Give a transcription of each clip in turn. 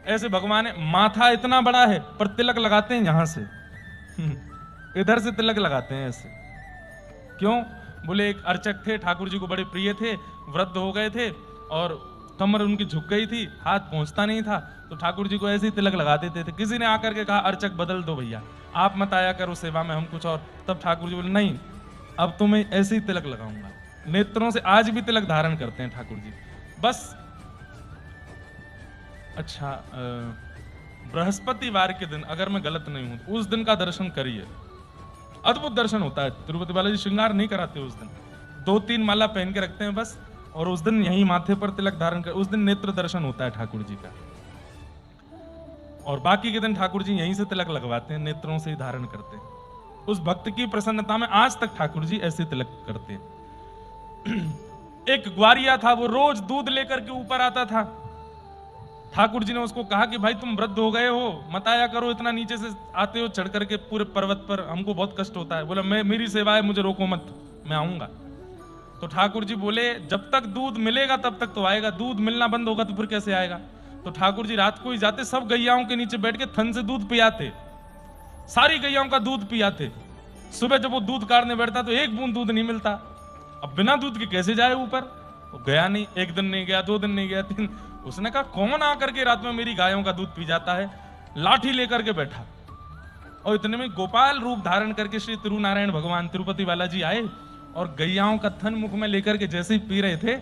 ऐसे भगवान है, माथा इतना बड़ा है पर तिलक लगाते हैं यहां से इधर से तिलक लगाते हैं ऐसे। क्यों? बोले एक अर्चक थे, ठाकुर जी को बड़े प्रिय थे, वृद्ध हो गए थे और कमर उनकी झुक गई थी, हाथ पहुंचता नहीं था, तो ठाकुर जी को ऐसे ही तिलक लगा देते थे। किसी ने आकर के कहा अर्चक बदल दो भैया, आप मत आया करो सेवा में, हम कुछ और। तब ठाकुर जी बोले नहीं, अब तो मैं ऐसे ही तिलक लगाऊंगा। नेत्रों से आज भी तिलक धारण करते हैं ठाकुर जी। बस अच्छा, बृहस्पतिवार के दिन अगर मैं गलत नहीं हूं तो उस दिन का दर्शन करिए, अद्भुत दर्शन होता है। तिरुपति बालाजी श्रृंगार नहीं कराते उस दिन, 2-3 माला पहन के रखते हैं बस, और उस दिन यही माथे पर तिलक धारण कर, उस दिन नेत्र दर्शन होता है ठाकुर जी का। और बाकी के दिन ठाकुर जी यहीं से तिलक लगवाते हैं, नेत्रों से ही धारण करते हैं। उस भक्त की प्रसन्नता में आज तक ठाकुर जी ऐसे तिलक करते हैं। एक ग्वारिया था, वो रोज दूध लेकर के ऊपर आता था। ठाकुर जी ने उसको कहा कि भाई तुम वृद्ध हो गए हो, मत आया करो, इतना नीचे से आते हो चढ़ करके पूरे पर्वत पर, हमको बहुत कष्ट होता है। बोला मैं, मेरी सेवा है, मुझे रोको मत, मैं आऊंगा। तो ठाकुर जी बोले जब तक दूध मिलेगा तब तक तो आएगा, दूध मिलना बंद होगा तो फिर कैसे आएगा। तो ठाकुर जी रात को ही जाते, सब गैयाओं के नीचे बैठ के थन से दूध पियाते, सारी गैयाओं का दूध पियाते। सुबह जब वो दूध काटने बैठता तो एक बूंद दूध नहीं मिलता। अब बिना दूध के कैसे जाए ऊपर? वो गया नहीं, एक दिन नहीं गया, 2 दिन नहीं गया, 3। उसने कहा कौन आकर के रात में मेरी गायों का दूध पी जाता है। लाठी लेकर के बैठा और इतने में गोपाल रूप धारण करके श्री तिरुनारायण भगवान तिरुपति बालाजी आए और गैयाओं का थन मुख में लेकर के जैसे ही पी रहे थे,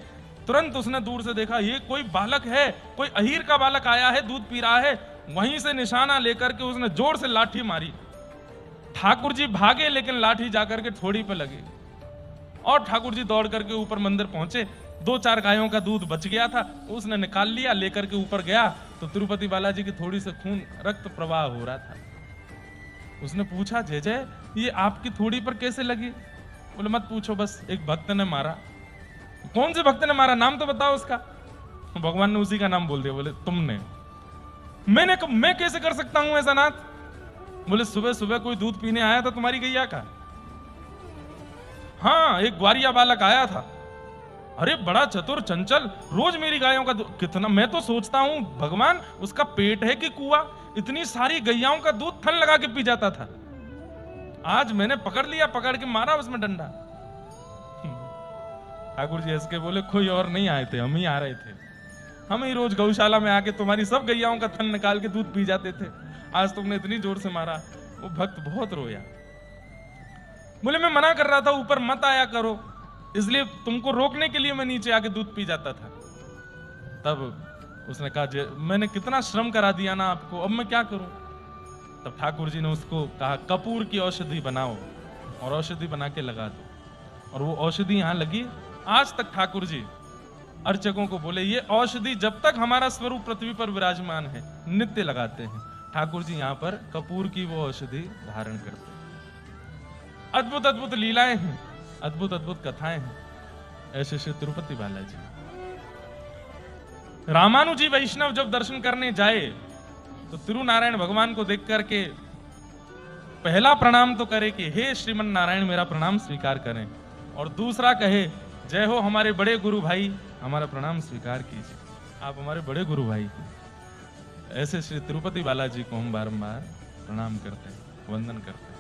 तुरंत उसने दूर से देखा ये कोई बालक है, कोई अहीर का बालक आया है, दूध पी रहा है। वहीं से निशाना लेकर के उसने जोर से लाठी मारी। ठाकुर जी भागे लेकिन लाठी जाकर के ठोड़ी पे लगी और ठाकुर जी दौड़ करके ऊपर मंदिर पहुंचे। 2-4 गायों का दूध बच गया था, उसने निकाल लिया, लेकर के ऊपर गया तो तिरुपति बालाजी की थोड़ी से खून रक्त प्रवाह हो रहा था। उसने पूछा जय जय ये आपकी थोड़ी पर कैसे लगी? बोले मत पूछो, बस एक भक्त ने मारा। कौन से भक्त ने मारा, नाम तो बताओ उसका। भगवान ने उसी का नाम बोल दिया। बोले तुमने? मैं कैसे कर सकता हूं ऐसा नाथ? बोले सुबह सुबह कोई दूध पीने आया था तुम्हारी गैया का? हाँ, एक ग्वारिया बालक आया था। अरे बड़ा चतुर चंचल, रोज मेरी गायों का कितना, मैं तो सोचता हूं भगवान उसका पेट है कि कुआं, इतनी सारी गैयाओं का दूध थन लगा के पी जाता था। आज मैंने पकड़ लिया, पकड़ के मारा उसमें डंडा। ठाकुर जी हंस के बोले कोई और नहीं आए थे, हम ही आ रहे थे। हम ही रोज गौशाला में आके तुम्हारी सब गैयाओं का थन निकाल के दूध पी जाते थे, आज तुमने इतनी जोर से मारा। वो भक्त बहुत रोया। बोले मैं मना कर रहा था ऊपर मत आया करो, इसलिए तुमको रोकने के लिए मैं नीचे आके दूध पी जाता था। तब उसने कहा मैंने कितना श्रम करा दिया ना आपको, अब मैं क्या करूं? तब ठाकुर जी ने उसको कहा कपूर की औषधि बनाओ और औषधि बना के लगा दो। और वो औषधि यहां लगी। आज तक ठाकुर जी अर्चकों को बोले ये औषधि जब तक हमारा स्वरूप पृथ्वी पर विराजमान है नित्य लगाते हैं। ठाकुर जी यहां पर कपूर की वो औषधि धारण करते हैं। अद्भुत अद्भुत लीलाएं हैं, अद्भुत अद्भुत कथाएं हैं। ऐसे श्री तिरुपति बालाजी। रामानुजी वैष्णव जब दर्शन करने जाए तो तिरुनारायण भगवान को देख करके पहला प्रणाम तो करे कि हे श्रीमन नारायण मेरा प्रणाम स्वीकार करें, और दूसरा कहे जय हो हमारे बड़े गुरु भाई, हमारा प्रणाम स्वीकार कीजिए, आप हमारे बड़े गुरु भाई। ऐसे श्री तिरुपति बालाजी को हम बारंबार प्रणाम करते हैं, वंदन करते हैं।